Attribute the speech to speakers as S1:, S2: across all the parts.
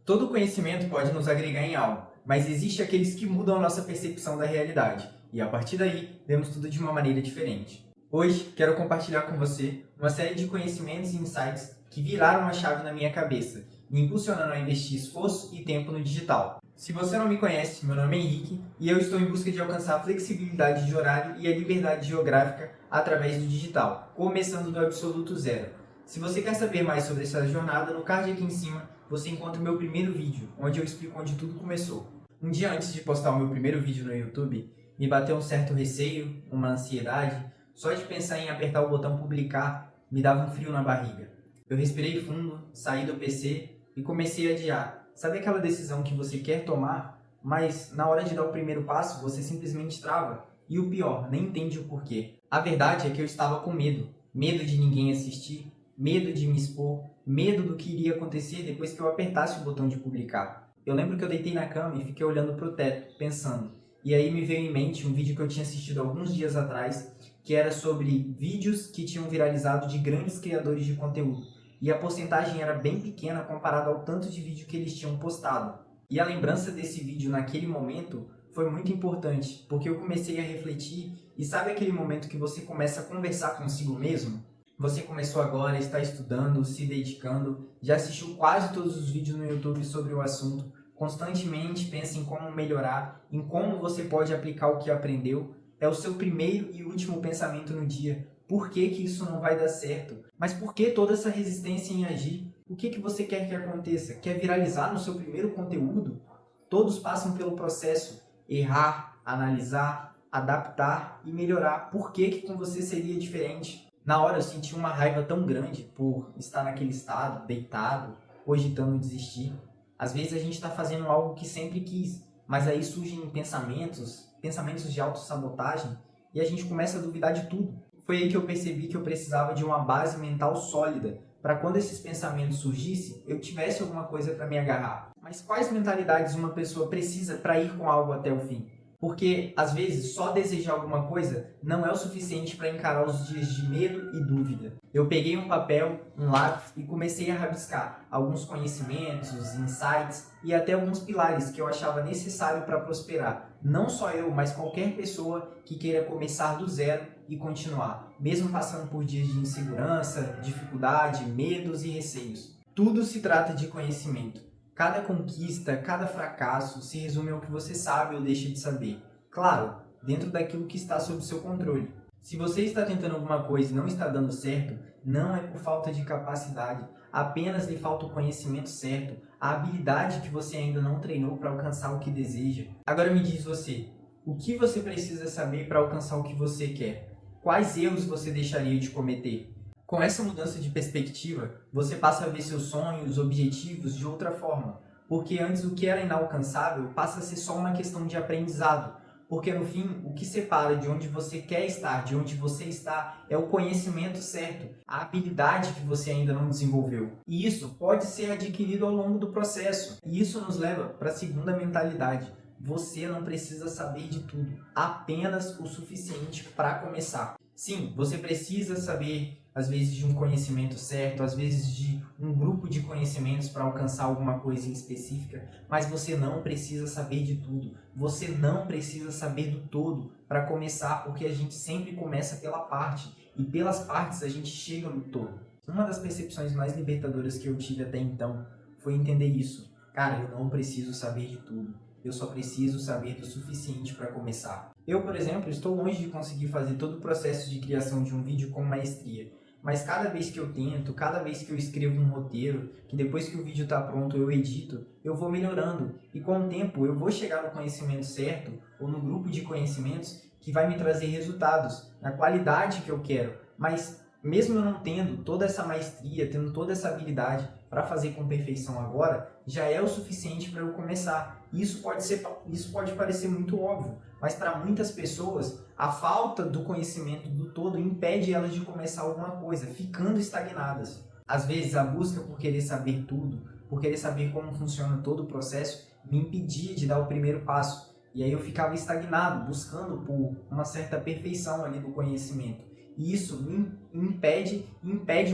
S1: Todo conhecimento pode nos agregar em algo, mas existe aqueles que mudam a nossa percepção da realidade, e a partir daí, vemos tudo de uma maneira diferente. Hoje, quero compartilhar com você uma série de conhecimentos e insights que viraram a chave na minha cabeça, me impulsionando a investir esforço e tempo no digital. Se você não me conhece, meu nome é Henrique e eu estou em busca de alcançar a flexibilidade de horário e a liberdade geográfica através do digital, começando do absoluto zero. Se você quer saber mais sobre essa jornada, no card aqui em cima você encontra o meu primeiro vídeo, onde eu explico onde tudo começou. Um dia antes de postar o meu primeiro vídeo no YouTube, me bateu um certo receio, uma ansiedade. Só de pensar em apertar o botão publicar, me dava um frio na barriga. Eu respirei fundo, saí do PC e comecei a adiar. Sabe aquela decisão que você quer tomar, mas na hora de dar o primeiro passo você simplesmente trava? E o pior, nem entende o porquê. A verdade é que eu estava com medo. Medo de ninguém assistir, medo de me expor, medo do que iria acontecer depois que eu apertasse o botão de publicar. Eu lembro que eu deitei na cama e fiquei olhando para o teto, pensando. E aí me veio em mente um vídeo que eu tinha assistido alguns dias atrás, que era sobre vídeos que tinham viralizado de grandes criadores de conteúdo. E a porcentagem era bem pequena comparado ao tanto de vídeo que eles tinham postado. E a lembrança desse vídeo naquele momento foi muito importante, porque eu comecei a refletir, e sabe aquele momento que você começa a conversar consigo mesmo? Você começou agora, está estudando, se dedicando, já assistiu quase todos os vídeos no YouTube sobre o assunto, constantemente pensa em como melhorar, em como você pode aplicar o que aprendeu. É o seu primeiro e último pensamento no dia. Por que que isso não vai dar certo? Mas por que toda essa resistência em agir? O que que você quer que aconteça? Quer viralizar no seu primeiro conteúdo? Todos passam pelo processo. Errar, analisar, adaptar e melhorar. Por que que com você seria diferente? Na hora eu senti uma raiva tão grande por estar naquele estado, deitado, cogitando desistir. Às vezes a gente está fazendo algo que sempre quis, mas aí surgem pensamentos de autossabotagem, e a gente começa a duvidar de tudo. Foi aí que eu percebi que eu precisava de uma base mental sólida, para quando esses pensamentos surgissem, eu tivesse alguma coisa para me agarrar. Mas quais mentalidades uma pessoa precisa para ir com algo até o fim? Porque, às vezes, só desejar alguma coisa não é o suficiente para encarar os dias de medo e dúvida. Eu peguei um papel, um lápis e comecei a rabiscar alguns conhecimentos, insights e até alguns pilares que eu achava necessário para prosperar. Não só eu, mas qualquer pessoa que queira começar do zero e continuar, mesmo passando por dias de insegurança, dificuldade, medos e receios. Tudo se trata de conhecimento. Cada conquista, cada fracasso se resume ao que você sabe ou deixa de saber. Claro, dentro daquilo que está sob seu controle. Se você está tentando alguma coisa e não está dando certo, não é por falta de capacidade, apenas lhe falta o conhecimento certo, a habilidade que você ainda não treinou para alcançar o que deseja. Agora me diz você, o que você precisa saber para alcançar o que você quer? Quais erros você deixaria de cometer? Com essa mudança de perspectiva, você passa a ver seus sonhos, objetivos de outra forma, porque antes o que era inalcançável passa a ser só uma questão de aprendizado, porque no fim, o que separa de onde você quer estar, de onde você está, é o conhecimento certo, a habilidade que você ainda não desenvolveu. E isso pode ser adquirido ao longo do processo. E isso nos leva para a segunda mentalidade. Você não precisa saber de tudo, apenas o suficiente para começar. Sim, você precisa saber, às vezes, de um conhecimento certo, às vezes de um grupo de conhecimentos para alcançar alguma coisa em específica, mas você não precisa saber de tudo. Você não precisa saber do todo para começar, porque a gente sempre começa pela parte, e pelas partes a gente chega no todo. Uma das percepções mais libertadoras que eu tive até então foi entender isso. Cara, eu não preciso saber de tudo. Eu só preciso saber do suficiente para começar. Eu, por exemplo, estou longe de conseguir fazer todo o processo de criação de um vídeo com maestria, mas cada vez que eu tento, cada vez que eu escrevo um roteiro, que depois que o vídeo está pronto eu edito, eu vou melhorando, e com o tempo eu vou chegar no conhecimento certo, ou no grupo de conhecimentos que vai me trazer resultados, na qualidade que eu quero. Mas mesmo eu não tendo toda essa maestria, tendo toda essa habilidade para fazer com perfeição agora, já é o suficiente para eu começar. Isso pode parecer muito óbvio, mas para muitas pessoas, a falta do conhecimento do todo impede elas de começar alguma coisa, ficando estagnadas. Às vezes, a busca por querer saber tudo, por querer saber como funciona todo o processo, me impedia de dar o primeiro passo. E aí eu ficava estagnado, buscando por uma certa perfeição ali do conhecimento. E isso me impede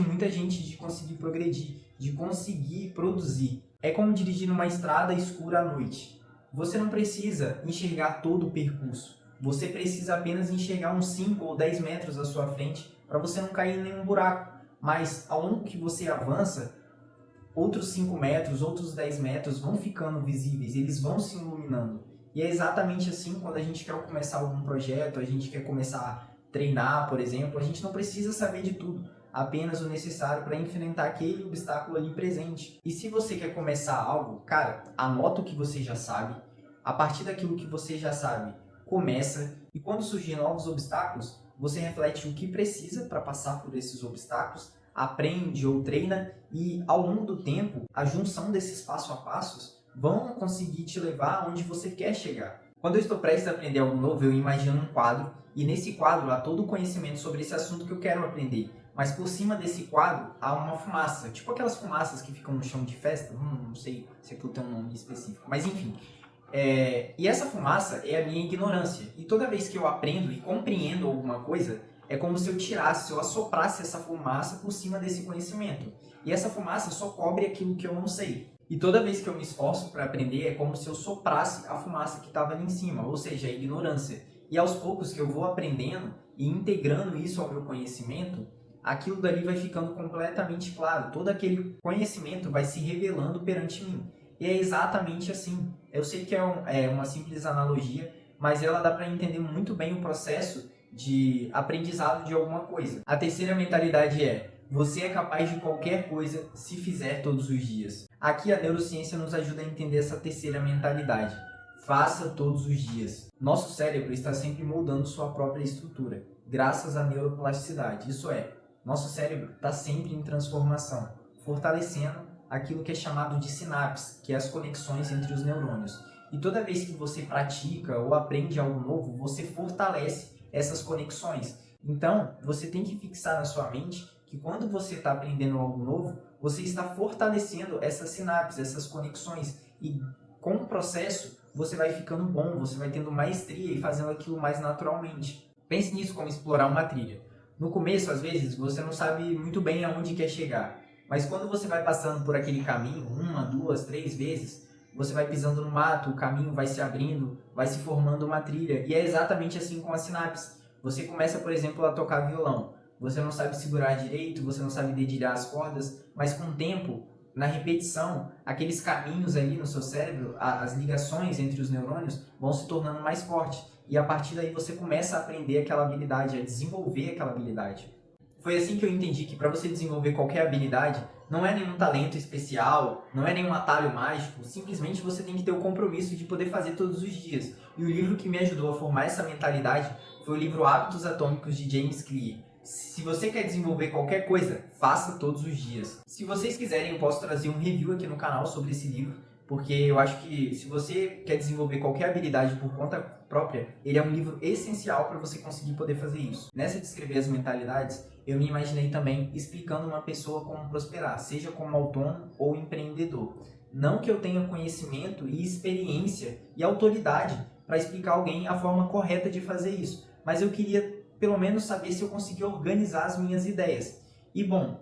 S1: muita gente de conseguir progredir, de conseguir produzir. É como dirigir numa estrada escura à noite. Você não precisa enxergar todo o percurso. Você precisa apenas enxergar uns 5 ou 10 metros à sua frente para você não cair em nenhum buraco. Mas ao longo que você avança, outros 5 metros, outros 10 metros vão ficando visíveis, eles vão se iluminando. E é exatamente assim quando a gente quer começar algum projeto, a gente quer começar a treinar, por exemplo, a gente não precisa saber de tudo, apenas o necessário para enfrentar aquele obstáculo ali presente. E se você quer começar algo, cara, anota o que você já sabe, a partir daquilo que você já sabe, começa, e quando surgir novos obstáculos, você reflete o que precisa para passar por esses obstáculos, aprende ou treina, e ao longo do tempo, a junção desses passo a passos vão conseguir te levar aonde você quer chegar. Quando eu estou prestes a aprender algo novo, eu imagino um quadro, e nesse quadro há todo o conhecimento sobre esse assunto que eu quero aprender. Mas por cima desse quadro há uma fumaça, tipo aquelas fumaças que ficam no chão de festa, não sei se aquilo tem um nome específico, mas enfim. E essa fumaça é a minha ignorância. E toda vez que eu aprendo e compreendo alguma coisa, é como se eu tirasse, se eu assoprasse essa fumaça por cima desse conhecimento. E essa fumaça só cobre aquilo que eu não sei. E toda vez que eu me esforço para aprender, é como se eu soprasse a fumaça que estava ali em cima, ou seja, a ignorância. E aos poucos que eu vou aprendendo e integrando isso ao meu conhecimento, aquilo dali vai ficando completamente claro. Todo aquele conhecimento vai se revelando perante mim. E é exatamente assim. Eu sei que é uma simples analogia, mas ela dá para entender muito bem o processo de aprendizado de alguma coisa. A terceira mentalidade é: você é capaz de qualquer coisa se fizer todos os dias. Aqui a neurociência nos ajuda a entender essa terceira mentalidade. Faça todos os dias. Nosso cérebro está sempre moldando sua própria estrutura, graças à neuroplasticidade. Isso é, nosso cérebro está sempre em transformação, fortalecendo aquilo que é chamado de sinapse, que é as conexões entre os neurônios. E toda vez que você pratica ou aprende algo novo, você fortalece essas conexões. Então, você tem que fixar na sua mente que quando você está aprendendo algo novo, você está fortalecendo essas sinapses, essas conexões. E com o processo, você vai ficando bom, você vai tendo maestria e fazendo aquilo mais naturalmente. Pense nisso como explorar uma trilha. No começo, às vezes, você não sabe muito bem aonde quer chegar. Mas quando você vai passando por aquele caminho, 1, 2, 3 vezes, você vai pisando no mato, o caminho vai se abrindo, vai se formando uma trilha. E é exatamente assim com a sinapse. Você começa, por exemplo, a tocar violão. Você não sabe segurar direito, você não sabe dedilhar as cordas, mas com o tempo, na repetição, aqueles caminhos ali no seu cérebro, as ligações entre os neurônios vão se tornando mais fortes. E a partir daí você começa a aprender aquela habilidade, a desenvolver aquela habilidade. Foi assim que eu entendi que para você desenvolver qualquer habilidade, não é nenhum talento especial, não é nenhum atalho mágico, simplesmente você tem que ter o compromisso de poder fazer todos os dias. E o livro que me ajudou a formar essa mentalidade foi o livro Hábitos Atômicos de James Clear. Se você quer desenvolver qualquer coisa, faça todos os dias. Se vocês quiserem, eu posso trazer um review aqui no canal sobre esse livro, porque eu acho que se você quer desenvolver qualquer habilidade por conta própria, ele é um livro essencial para você conseguir poder fazer isso. Nessa de escrever as mentalidades, eu me imaginei também explicando uma pessoa como prosperar, seja como autônomo ou empreendedor. Não que eu tenha conhecimento e experiência e autoridade para explicar a alguém a forma correta de fazer isso, mas eu queria pelo menos saber se eu conseguia organizar as minhas ideias. E bom,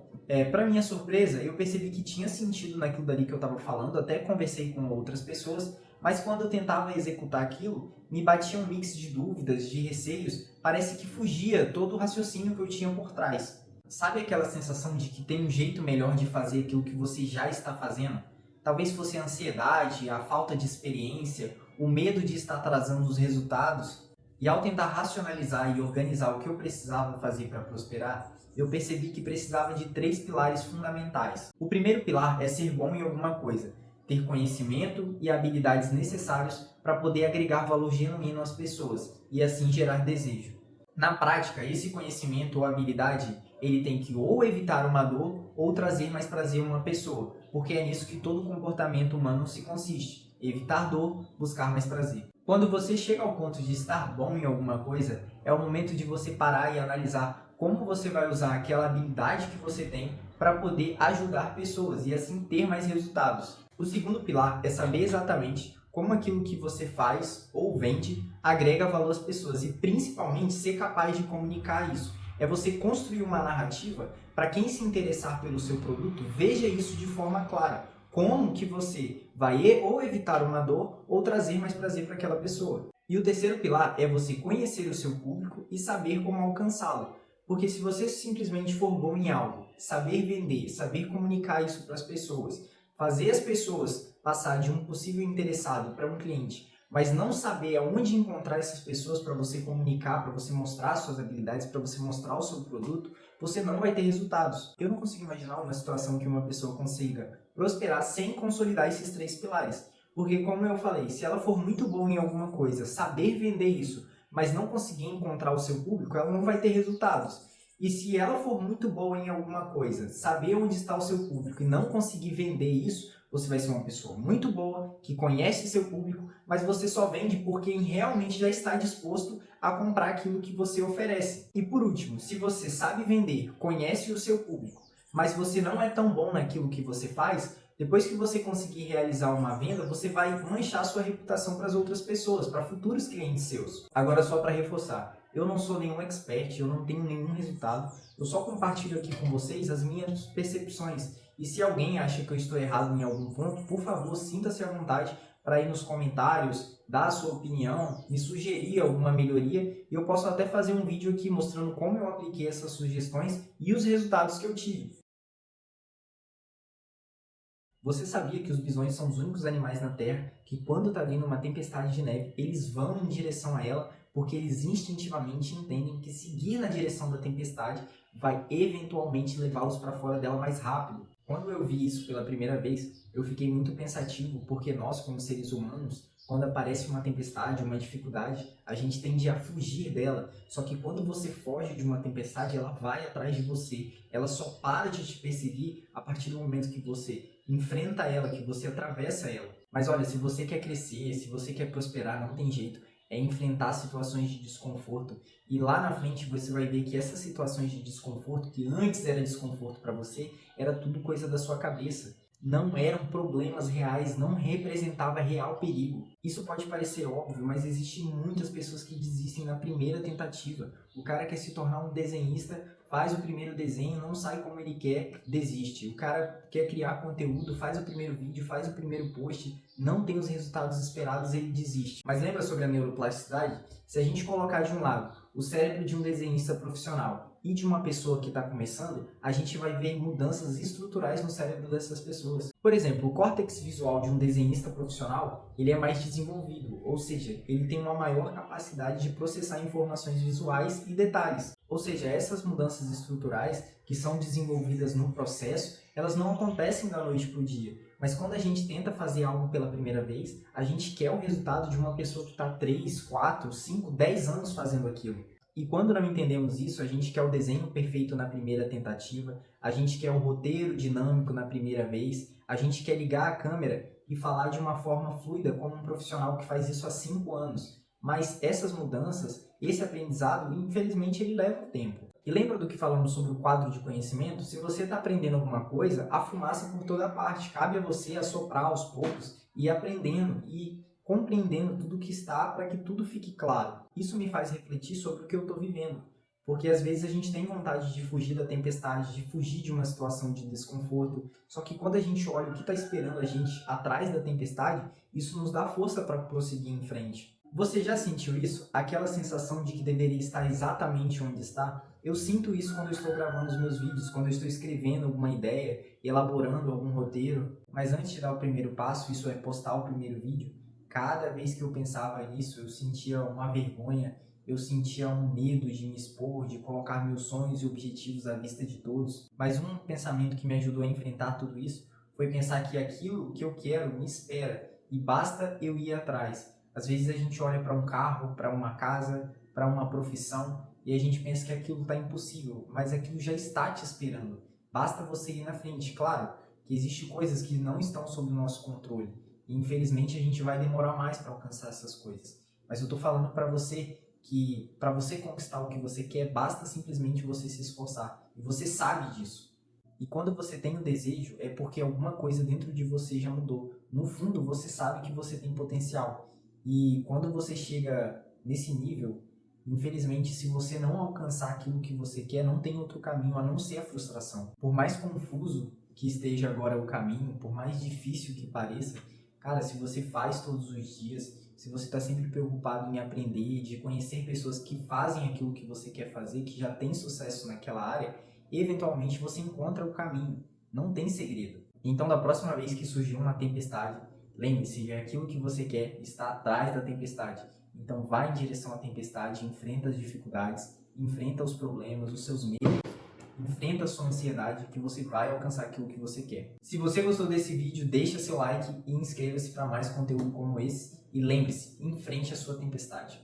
S1: para minha surpresa, eu percebi que tinha sentido naquilo dali que eu estava falando, até conversei com outras pessoas, mas quando eu tentava executar aquilo, me batia um mix de dúvidas, de receios, parece que fugia todo o raciocínio que eu tinha por trás. Sabe aquela sensação de que tem um jeito melhor de fazer aquilo que você já está fazendo? Talvez fosse a ansiedade, a falta de experiência, o medo de estar atrasando os resultados. E ao tentar racionalizar e organizar o que eu precisava fazer para prosperar, eu percebi que precisava de 3 pilares fundamentais. O primeiro pilar é ser bom em alguma coisa, ter conhecimento e habilidades necessários para poder agregar valor genuíno às pessoas e assim gerar desejo. Na prática, esse conhecimento ou habilidade, ele tem que ou evitar uma dor ou trazer mais prazer a uma pessoa, porque é nisso que todo comportamento humano se consiste: evitar dor, buscar mais prazer. Quando você chega ao ponto de estar bom em alguma coisa, é o momento de você parar e analisar como você vai usar aquela habilidade que você tem para poder ajudar pessoas e assim ter mais resultados. O segundo pilar é saber exatamente como aquilo que você faz ou vende agrega valor às pessoas e principalmente ser capaz de comunicar isso. É você construir uma narrativa para quem se interessar pelo seu produto veja isso de forma clara. como que você vai ou evitar uma dor ou trazer mais prazer para aquela pessoa. E o terceiro pilar é você conhecer o seu público e saber como alcançá-lo. Porque se você simplesmente for bom em algo, saber vender, saber comunicar isso para as pessoas, fazer as pessoas passar de um possível interessado para um cliente, mas não saber aonde encontrar essas pessoas para você comunicar, para você mostrar suas habilidades, para você mostrar o seu produto, você não vai ter resultados. Eu não consigo imaginar uma situação que uma pessoa consiga prosperar sem consolidar esses três pilares. Porque, como eu falei, se ela for muito boa em alguma coisa, saber vender isso, mas não conseguir encontrar o seu público, ela não vai ter resultados. E se ela for muito boa em alguma coisa, saber onde está o seu público e não conseguir vender isso, você vai ser uma pessoa muito boa, que conhece seu público, mas você só vende por quem realmente já está disposto a comprar aquilo que você oferece. E por último, se você sabe vender, conhece o seu público, mas você não é tão bom naquilo que você faz, depois que você conseguir realizar uma venda, você vai manchar sua reputação para as outras pessoas, para futuros clientes seus. Agora, só para reforçar, eu não sou nenhum expert, eu não tenho nenhum resultado, eu só compartilho aqui com vocês as minhas percepções. E se alguém acha que eu estou errado em algum ponto, por favor, sinta-se à vontade para ir nos comentários, dar a sua opinião, me sugerir alguma melhoria, e eu posso até fazer um vídeo aqui mostrando como eu apliquei essas sugestões e os resultados que eu tive. Você sabia que os bisões são os únicos animais na Terra que, quando está vindo uma tempestade de neve, eles vão em direção a ela porque eles instintivamente entendem que seguir na direção da tempestade vai eventualmente levá-los para fora dela mais rápido? Quando eu vi isso pela primeira vez, eu fiquei muito pensativo porque nós, como seres humanos, quando aparece uma tempestade, uma dificuldade, a gente tende a fugir dela. Só que quando você foge de uma tempestade, ela vai atrás de você. Ela só para de te perseguir a partir do momento que você enfrenta ela, que você atravessa ela. Mas olha, se você quer crescer, se você quer prosperar, não tem jeito. É enfrentar situações de desconforto. E lá na frente você vai ver que essas situações de desconforto, que antes era desconforto para você, era tudo coisa da sua cabeça. Não eram problemas reais, não representava real perigo. Isso pode parecer óbvio, mas existem muitas pessoas que desistem na primeira tentativa. O cara quer se tornar um desenhista, faz o primeiro desenho, não sai como ele quer, desiste. O cara quer criar conteúdo, faz o primeiro vídeo, faz o primeiro post, não tem os resultados esperados, ele desiste. Mas lembra sobre a neuroplasticidade? Se a gente colocar de um lado o cérebro de um desenhista profissional e de uma pessoa que está começando, a gente vai ver mudanças estruturais no cérebro dessas pessoas. Por exemplo, o córtex visual de um desenhista profissional, ele é mais desenvolvido, ou seja, ele tem uma maior capacidade de processar informações visuais e detalhes. Ou seja, essas mudanças estruturais que são desenvolvidas no processo, elas não acontecem da noite para o dia. Mas quando a gente tenta fazer algo pela primeira vez, a gente quer o resultado de uma pessoa que está 3, 4, 5, 10 anos fazendo aquilo. E quando não entendemos isso, a gente quer o desenho perfeito na primeira tentativa, a gente quer o roteiro dinâmico na primeira vez, a gente quer ligar a câmera e falar de uma forma fluida como um profissional que faz isso há 5 anos. Mas essas mudanças, esse aprendizado, infelizmente, ele leva tempo. E lembra do que falamos sobre o quadro de conhecimento? Se você está aprendendo alguma coisa, a fumaça por toda parte. Cabe a você assoprar aos poucos e ir aprendendo e compreendendo tudo que está para que tudo fique claro. Isso me faz refletir sobre o que eu estou vivendo. Porque às vezes a gente tem vontade de fugir da tempestade, de fugir de uma situação de desconforto. Só que quando a gente olha o que está esperando a gente atrás da tempestade, isso nos dá força para prosseguir em frente. Você já sentiu isso? Aquela sensação de que deveria estar exatamente onde está? Eu sinto isso quando eu estou gravando os meus vídeos, quando eu estou escrevendo alguma ideia, elaborando algum roteiro. Mas antes de dar o primeiro passo, isso é postar o primeiro vídeo, cada vez que eu pensava nisso, eu sentia uma vergonha, eu sentia um medo de me expor, de colocar meus sonhos e objetivos à vista de todos. Mas um pensamento que me ajudou a enfrentar tudo isso foi pensar que aquilo que eu quero me espera e basta eu ir atrás. Às vezes a gente olha para um carro, para uma casa, para uma profissão e a gente pensa que aquilo está impossível, mas aquilo já está te esperando. Basta você ir na frente. Claro que existem coisas que não estão sob o nosso controle e infelizmente a gente vai demorar mais para alcançar essas coisas. Mas eu estou falando para você que para você conquistar o que você quer, basta simplesmente você se esforçar. E você sabe disso. E quando você tem o desejo, é porque alguma coisa dentro de você já mudou. No fundo, você sabe que você tem potencial. E quando você chega nesse nível, infelizmente, se você não alcançar aquilo que você quer, não tem outro caminho a não ser a frustração. Por mais confuso que esteja agora o caminho, por mais difícil que pareça, cara, se você faz todos os dias, se você está sempre preocupado em aprender, de conhecer pessoas que fazem aquilo que você quer fazer, que já têm sucesso naquela área, eventualmente você encontra o caminho. Não tem segredo. Então, da próxima vez que surgir uma tempestade, lembre-se, aquilo que você quer está atrás da tempestade. Então, vá em direção à tempestade, enfrenta as dificuldades, enfrenta os problemas, os seus medos, enfrenta a sua ansiedade, que você vai alcançar aquilo que você quer. Se você gostou desse vídeo, deixa seu like e inscreva-se para mais conteúdo como esse. E lembre-se, enfrente a sua tempestade.